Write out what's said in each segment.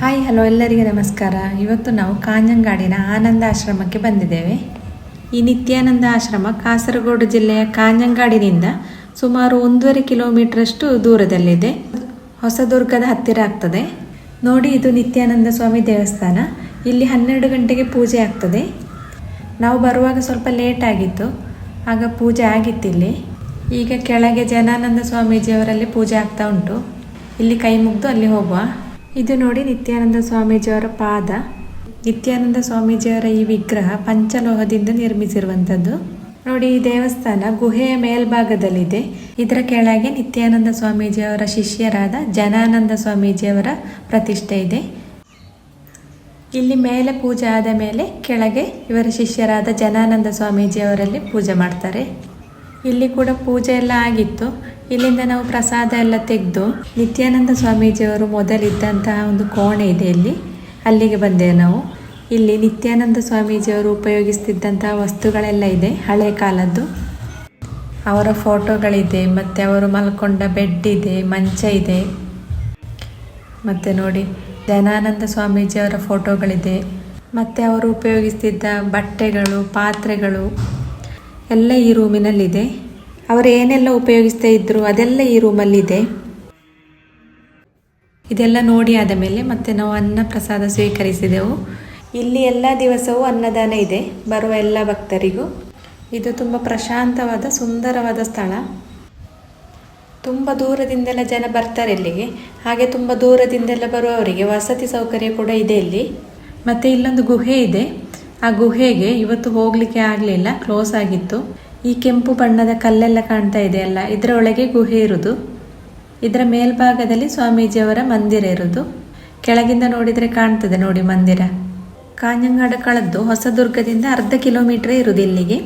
Hi hello ಎಲ್ಲರಿಗೆ ನಮಸ್ಕಾರ. ಇವತ್ತು ನಾವು ಕಾಂಜಂಗಾಡಿನ ಆನಂದ ಆಶ್ರಮಕ್ಕೆ ಬಂದಿದ್ದೇವೆ. ಈ ನಿತ್ಯಾನಂದ ಆಶ್ರಮ ಕಾಸರಗೋಡು ಜಿಲ್ಲೆಯ ಕಾಂಜಂಗಾಡಿನಿಂದ ಸುಮಾರು 1.5 ಕಿಲೋಮೀಟರಷ್ಟು ದೂರದಲ್ಲಿದೆ. ಹೊಸದುರ್ಗದ ಹತ್ತಿರ ಆಗ್ತದೆ. ನೋಡಿ, ಇದು ನಿತ್ಯಾನಂದ ಸ್ವಾಮಿ ದೇವಸ್ಥಾನ. ಇಲ್ಲಿ 12 ಗಂಟೆಗೆ ಪೂಜೆ ಆಗ್ತದೆ. ನಾವು ಬರುವಾಗ ಸ್ವಲ್ಪ ಲೇಟ್ ಆಗಿತ್ತು, ಆಗ ಪೂಜೆ ಆಗಿತ್ತಿಲ್ಲಿ. ಈಗ ಕೆಳಗೆ ಜನಾನಂದ ಸ್ವಾಮೀಜಿಯವರಲ್ಲಿ ಪೂಜೆ ಆಗ್ತಾ ಉಂಟು. ಇಲ್ಲಿ ಕೈ ಮುಗಿದು ಅಲ್ಲಿ ಹೋಗುವ. ಇದು ನೋಡಿ ನಿತ್ಯಾನಂದ ಸ್ವಾಮೀಜಿಯವರ ಪಾದ. ನಿತ್ಯಾನಂದ ಸ್ವಾಮೀಜಿಯವರ ಈ ವಿಗ್ರಹ ಪಂಚಲೋಹದಿಂದ ನಿರ್ಮಿಸಿರುವಂಥದ್ದು. ನೋಡಿ, ಈ ದೇವಸ್ಥಾನ ಗುಹೆಯ ಮೇಲ್ಭಾಗದಲ್ಲಿದೆ. ಇದರ ಕೆಳಗೆ ನಿತ್ಯಾನಂದ ಸ್ವಾಮೀಜಿಯವರ ಶಿಷ್ಯರಾದ ಜನಾನಂದ ಸ್ವಾಮೀಜಿಯವರ ಪ್ರತಿಷ್ಠೆ ಇದೆ. ಇಲ್ಲಿ ಮೇಲೆ ಪೂಜೆ ಆದ ಮೇಲೆ ಕೆಳಗೆ ಇವರ ಶಿಷ್ಯರಾದ ಜನಾನಂದ ಸ್ವಾಮೀಜಿಯವರಲ್ಲಿ ಪೂಜೆ ಮಾಡ್ತಾರೆ. ಇಲ್ಲಿ ಕೂಡ ಪೂಜೆ ಎಲ್ಲ ಆಗಿತ್ತು. ಇಲ್ಲಿಂದ ನಾವು ಪ್ರಸಾದ ಎಲ್ಲ ತೆಗೆದು ನಿತ್ಯಾನಂದ ಸ್ವಾಮೀಜಿಯವರು ಮೊದಲಿದ್ದಂತಹ ಒಂದು ಕೋಣೆ ಇದೆ ಇಲ್ಲಿ, ಅಲ್ಲಿಗೆ ಬಂದೆವು ನಾವು. ಇಲ್ಲಿ ನಿತ್ಯಾನಂದ ಸ್ವಾಮೀಜಿಯವರು ಉಪಯೋಗಿಸ್ತಿದ್ದಂತಹ ವಸ್ತುಗಳೆಲ್ಲ ಇದೆ, ಹಳೆ ಕಾಲದ್ದು. ಅವರ ಫೋಟೋಗಳಿದೆ, ಮತ್ತು ಅವರು ಮಲ್ಕೊಂಡ ಬೆಡ್ ಇದೆ, ಮಂಚ ಇದೆ. ಮತ್ತು ನೋಡಿ, ಜನಾನಂದ ಸ್ವಾಮೀಜಿಯವರ ಫೋಟೋಗಳಿದೆ. ಮತ್ತು ಅವರು ಉಪಯೋಗಿಸ್ತಿದ್ದ ಬಟ್ಟೆಗಳು, ಪಾತ್ರೆಗಳು ಎಲ್ಲ ಈ ರೂಮಿನಲ್ಲಿದೆ. ಅವರು ಏನೆಲ್ಲ ಉಪಯೋಗಿಸ್ತಾ ಇದ್ರು ಅದೆಲ್ಲ ಈ ರೂಮಲ್ಲಿದೆ. ಇದೆಲ್ಲ ನೋಡಿ ಆದ ಮೇಲೆ ಮತ್ತೆ ನಾವು ಅನ್ನ ಪ್ರಸಾದ ಸ್ವೀಕರಿಸಿದೆವು. ಇಲ್ಲಿ ಎಲ್ಲ ದಿವಸವೂ ಅನ್ನದಾನ ಇದೆ ಬರುವ ಎಲ್ಲ ಭಕ್ತರಿಗೂ. ಇದು ತುಂಬ ಪ್ರಶಾಂತವಾದ ಸುಂದರವಾದ ಸ್ಥಳ. ತುಂಬ ದೂರದಿಂದೆಲ್ಲ ಜನ ಬರ್ತಾರೆ ಇಲ್ಲಿಗೆ. ಹಾಗೆ ತುಂಬ ದೂರದಿಂದೆಲ್ಲ ಬರುವವರಿಗೆ ವಸತಿ ಸೌಕರ್ಯ ಕೂಡ ಇದೆ ಇಲ್ಲಿ. ಮತ್ತು ಇಲ್ಲೊಂದು ಗುಹೆ ಇದೆ. ಆ ಗುಹೆಗೆ ಇವತ್ತು ಹೋಗಲಿಕ್ಕೆ ಆಗಲಿಲ್ಲ, ಕ್ಲೋಸ್ ಆಗಿತ್ತು. ಈ ಕೆಂಪು ಬಣ್ಣದ ಕಲ್ಲೆಲ್ಲ ಕಾಣ್ತಾ ಇದೆ ಅಲ್ಲ, ಇದರ ಒಳಗೆ ಗುಹೆ ಇರುವುದು. ಇದರ ಮೇಲ್ಭಾಗದಲ್ಲಿ ಸ್ವಾಮೀಜಿಯವರ ಮಂದಿರ ಇರುವುದು. ಕೆಳಗಿಂದ ನೋಡಿದರೆ ಕಾಣ್ತದೆ ನೋಡಿ ಮಂದಿರ. ಕಾಂಜಂಗಾಡು ಕಳೆದು ಹೊಸದುರ್ಗದಿಂದ 1/2 ಕಿಲೋಮೀಟರ್ ಇರುವುದು ಇಲ್ಲಿಗೆ.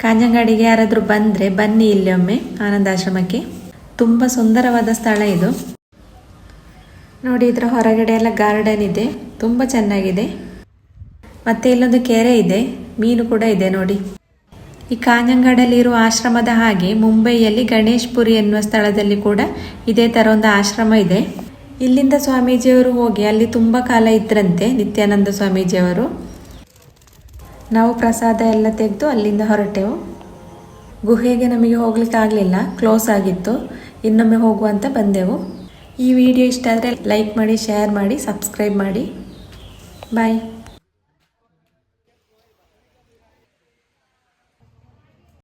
ಕಾಂಜಂಗಾಡಿಗೆ ಯಾರಾದರೂ ಬಂದರೆ ಬನ್ನಿ ಇಲ್ಲಿ ಒಮ್ಮೆ ಆನಂದಾಶ್ರಮಕ್ಕೆ. ತುಂಬ ಸುಂದರವಾದ ಸ್ಥಳ ಇದು. ನೋಡಿ, ಇದರ ಹೊರಗಡೆ ಎಲ್ಲ ಗಾರ್ಡನ್ ಇದೆ, ತುಂಬ ಚೆನ್ನಾಗಿದೆ. ಮತ್ತು ಇಲ್ಲೊಂದು ಕೆರೆ ಇದೆ, ಮೀನು ಕೂಡ ಇದೆ ನೋಡಿ. ಈ ಕಾಂಜಂಗಾಡಲ್ಲಿ ಇರುವ ಆಶ್ರಮದ ಹಾಗೆ ಮುಂಬೈಯಲ್ಲಿ ಗಣೇಶ್ಪುರಿ ಎನ್ನುವ ಸ್ಥಳದಲ್ಲಿ ಕೂಡ ಇದೇ ಥರ ಒಂದು ಆಶ್ರಮ ಇದೆ. ಇಲ್ಲಿಂದ ಸ್ವಾಮೀಜಿಯವರು ಹೋಗಿ ಅಲ್ಲಿ ತುಂಬ ಕಾಲ ಇದ್ರಂತೆ, ನಿತ್ಯಾನಂದ ಸ್ವಾಮೀಜಿಯವರು. ನಾವು ಪ್ರಸಾದ ಎಲ್ಲ ತೆಗೆದು ಅಲ್ಲಿಂದ ಹೊರಟೆವು. ಗುಹೆಗೆ ನಮಗೆ ಹೋಗ್ಲಿಕ್ಕೆ ಆಗಲಿಲ್ಲ, ಕ್ಲೋಸ್ ಆಗಿತ್ತು. ಇನ್ನೊಮ್ಮೆ ಹೋಗುವಂತ ಬಂದೆವು. ಈ ವಿಡಿಯೋ ಇಷ್ಟ ಆದರೆ ಲೈಕ್ ಮಾಡಿ, ಶೇರ್ ಮಾಡಿ, ಸಬ್ಸ್ಕ್ರೈಬ್ ಮಾಡಿ. ಬಾಯ್.